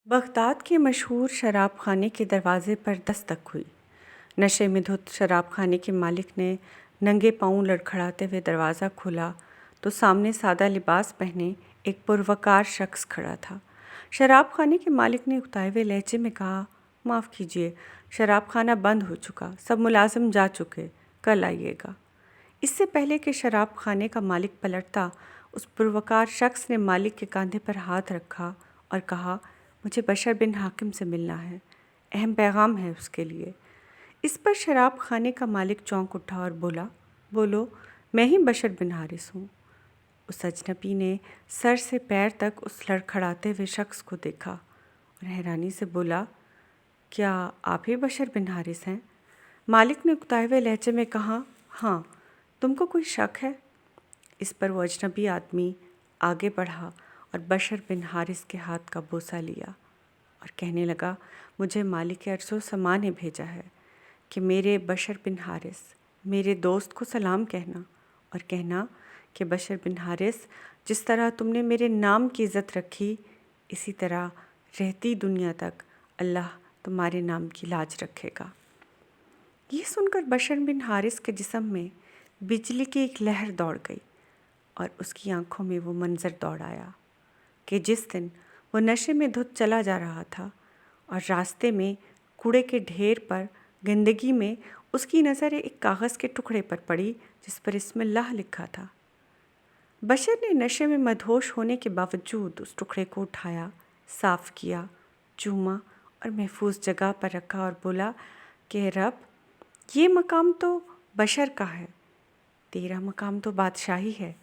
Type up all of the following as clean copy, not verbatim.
Baghdad کے مشہور شراب خانے کے دروازے پر دستک ہوئی۔ نشے میں دھت شراب خانے کے مالک نے ننگے پاؤں لڑکھڑاتے ہوئے دروازہ کھولا تو سامنے سادہ لباس پہنے ایک پروقار شخص کھڑا تھا۔ شراب خانے کے مالک نے اکتائے ہوئے لہجے میں کہا، معاف کیجیے، شراب خانہ بند ہو چکا، سب ملازم جا چکے، کل آئیے گا۔ اس سے پہلے کہ شراب خانے کا مالک پلٹتا، اس پروقار شخص نے مالک کے کاندھے پر ہاتھ رکھا اور کہا، مجھے بشر بن حاکم سے ملنا ہے، اہم پیغام ہے اس کے لیے۔ اس پر شراب خانے کا مالک چونک اٹھا اور بولا، بولو، میں ہی بشر بن حارث ہوں۔ اس اجنبی نے سر سے پیر تک اس لڑکھڑاتے ہوئے شخص کو دیکھا اور حیرانی سے بولا، کیا آپ ہی بشر بن حارث ہیں؟ مالک نے اکتائے ہوئے لہجے میں کہا، ہاں، تم کو کوئی شک ہے؟ اس پر وہ اجنبی آدمی آگے بڑھا اور بشر بن حارث کے ہاتھ کا بوسہ لیا اور کہنے لگا، مجھے مالک ارض و سما نے بھیجا ہے کہ میرے بشر بن حارث، میرے دوست کو سلام کہنا اور کہنا کہ بشر بن حارث، جس طرح تم نے میرے نام کی عزت رکھی، اسی طرح رہتی دنیا تک اللہ تمہارے نام کی لاج رکھے گا۔ یہ سن کر بشر بن حارث کے جسم میں بجلی کی ایک لہر دوڑ گئی اور اس کی آنکھوں میں وہ منظر دوڑ آیا کہ جس دن وہ نشے میں دھت چلا جا رہا تھا اور راستے میں کوڑے کے ڈھیر پر گندگی میں اس کی نظر ایک کاغذ کے ٹکڑے پر پڑی جس پر اسم اللہ لکھا تھا۔ بشر نے نشے میں مدہوش ہونے کے باوجود اس ٹکڑے کو اٹھایا، صاف کیا، چوما اور محفوظ جگہ پر رکھا اور بولا کہ رب، یہ مقام تو بشر کا ہے، تیرا مقام تو بادشاہی ہے،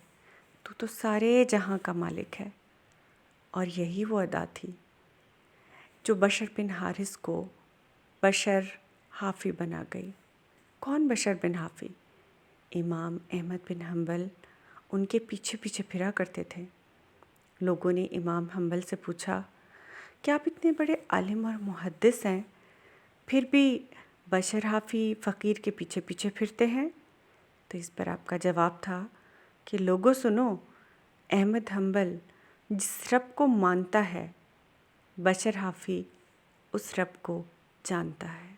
تو سارے جہاں کا مالک ہے۔ اور یہی وہ ادا تھی جو بشر بن حارث کو بشر حافی بنا گئی۔ کون بشر بن حافی؟ امام احمد بن حنبل ان کے پیچھے پیچھے پھرا کرتے تھے۔ لوگوں نے امام حنبل سے پوچھا، کیا آپ اتنے بڑے عالم اور محدث ہیں، پھر بھی بشر حافی فقیر کے پیچھے پیچھے پھرتے ہیں؟ تو اس پر آپ کا جواب تھا کہ لوگوں سنو، احمد حنبل جس رب کو مانتا ہے، بشر حافی اس رب کو جانتا ہے۔